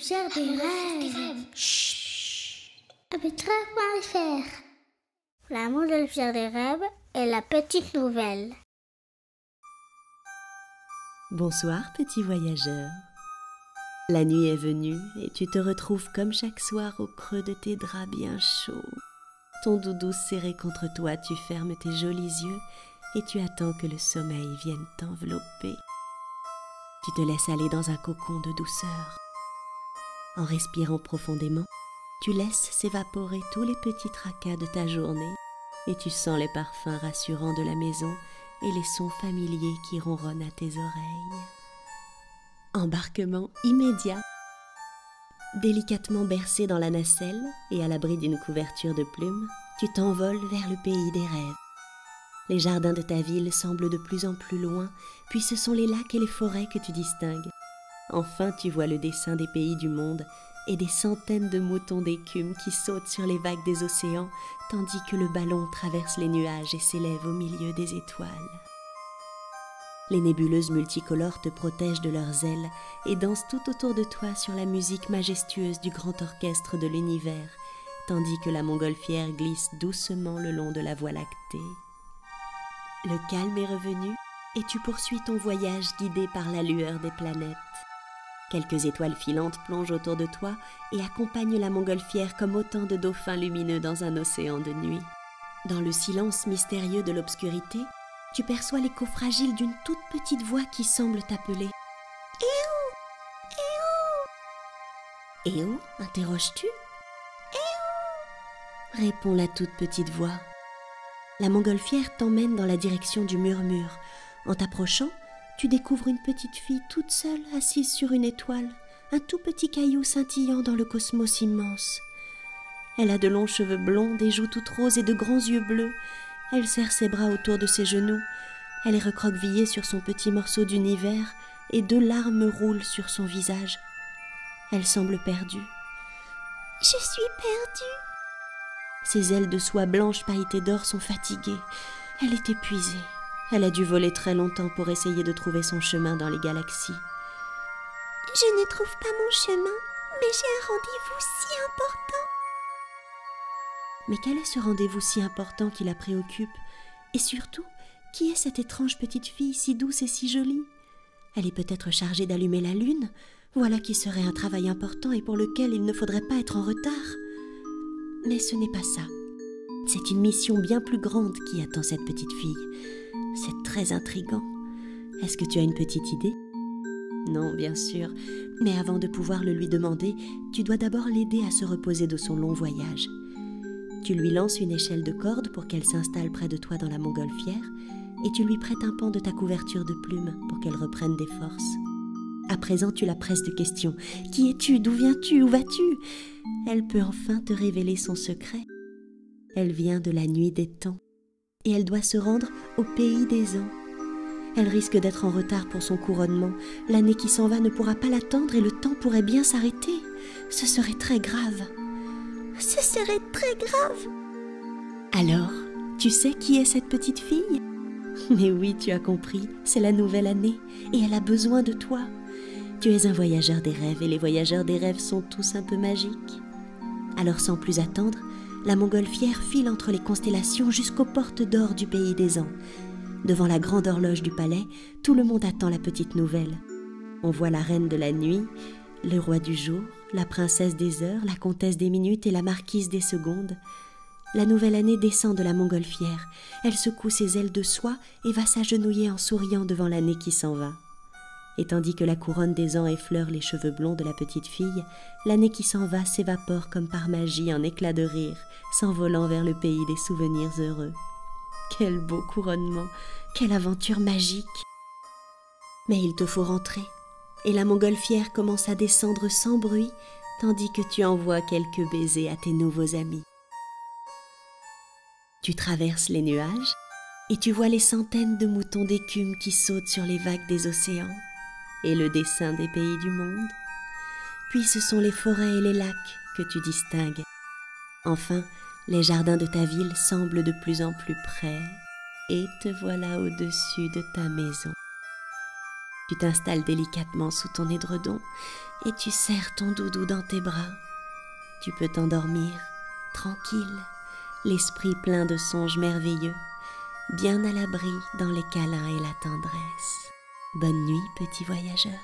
Faire des rêves. Chut. Abetref.fr. La montgolfière des rêves et la petite nouvelle. Bonsoir, petit voyageur. La nuit est venue et tu te retrouves comme chaque soir au creux de tes draps bien chauds. Ton doudou serré contre toi, tu fermes tes jolis yeux et tu attends que le sommeil vienne t'envelopper. Tu te laisses aller dans un cocon de douceur. En respirant profondément, tu laisses s'évaporer tous les petits tracas de ta journée et tu sens les parfums rassurants de la maison et les sons familiers qui ronronnent à tes oreilles. Embarquement immédiat. Délicatement bercé dans la nacelle et à l'abri d'une couverture de plumes, tu t'envoles vers le pays des rêves. Les jardins de ta ville semblent de plus en plus loin, puis ce sont les lacs et les forêts que tu distingues. Enfin, tu vois le dessin des pays du monde et des centaines de moutons d'écume qui sautent sur les vagues des océans, tandis que le ballon traverse les nuages et s'élève au milieu des étoiles. Les nébuleuses multicolores te protègent de leurs ailes et dansent tout autour de toi sur la musique majestueuse du grand orchestre de l'univers, tandis que la montgolfière glisse doucement le long de la voie lactée. Le calme est revenu et tu poursuis ton voyage guidé par la lueur des planètes. Quelques étoiles filantes plongent autour de toi et accompagnent la montgolfière comme autant de dauphins lumineux dans un océan de nuit. Dans le silence mystérieux de l'obscurité, tu perçois l'écho fragile d'une toute petite voix qui semble t'appeler. « Eh oh! Eh oh !»« Eh oh » interroges-tu. « Eh oh !» répond la toute petite voix. La montgolfière t'emmène dans la direction du murmure. En t'approchant, tu découvres une petite fille toute seule assise sur une étoile, un tout petit caillou scintillant dans le cosmos immense. Elle a de longs cheveux blonds, des joues toutes roses et de grands yeux bleus. Elle serre ses bras autour de ses genoux. Elle est recroquevillée sur son petit morceau d'univers et 2 larmes roulent sur son visage. Elle semble perdue. « Je suis perdue !» Ses ailes de soie blanche pailletées d'or sont fatiguées. Elle est épuisée. Elle a dû voler très longtemps pour essayer de trouver son chemin dans les galaxies. « Je ne trouve pas mon chemin, mais j'ai un rendez-vous si important. » Mais quel est ce rendez-vous si important qui la préoccupe? Et surtout, qui est cette étrange petite fille si douce et si jolie? Elle est peut-être chargée d'allumer la lune. Voilà qui serait un travail important et pour lequel il ne faudrait pas être en retard. Mais ce n'est pas ça. C'est une mission bien plus grande qui attend cette petite fille. C'est très intriguant. Est-ce que tu as une petite idée? Non, bien sûr. Mais avant de pouvoir le lui demander, tu dois d'abord l'aider à se reposer de son long voyage. Tu lui lances une échelle de corde pour qu'elle s'installe près de toi dans la montgolfière et tu lui prêtes un pan de ta couverture de plumes pour qu'elle reprenne des forces. À présent, tu la presses de questions. Qui es-tu? D'où viens-tu? Où vas-tu? Elle peut enfin te révéler son secret. Elle vient de la nuit des temps et elle doit se rendre au pays des ans. Elle risque d'être en retard pour son couronnement. L'année qui s'en va ne pourra pas l'attendre et le temps pourrait bien s'arrêter. Ce serait très grave. Ce serait très grave. Alors, tu sais qui est cette petite fille? Mais oui, tu as compris, c'est la nouvelle année et elle a besoin de toi. Tu es un voyageur des rêves et les voyageurs des rêves sont tous un peu magiques. Alors sans plus attendre, la montgolfière file entre les constellations jusqu'aux portes d'or du pays des ans. Devant la grande horloge du palais, tout le monde attend la petite nouvelle. On voit la reine de la nuit, le roi du jour, la princesse des heures, la comtesse des minutes et la marquise des secondes. La nouvelle année descend de la montgolfière. Elle secoue ses ailes de soie et va s'agenouiller en souriant devant l'année qui s'en va. Et tandis que la couronne des ans effleure les cheveux blonds de la petite fille, l'année qui s'en va s'évapore comme par magie en éclats de rire, s'envolant vers le pays des souvenirs heureux. Quel beau couronnement, quelle aventure magique! Mais il te faut rentrer, et la montgolfière commence à descendre sans bruit, tandis que tu envoies quelques baisers à tes nouveaux amis. Tu traverses les nuages, et tu vois les centaines de moutons d'écume qui sautent sur les vagues des océans, et le dessin des pays du monde. Puis ce sont les forêts et les lacs que tu distingues. Enfin, les jardins de ta ville semblent de plus en plus près, et te voilà au-dessus de ta maison. Tu t'installes délicatement sous ton édredon et tu serres ton doudou dans tes bras. Tu peux t'endormir, tranquille, l'esprit plein de songes merveilleux, bien à l'abri dans les câlins et la tendresse. Bonne nuit, petit voyageur.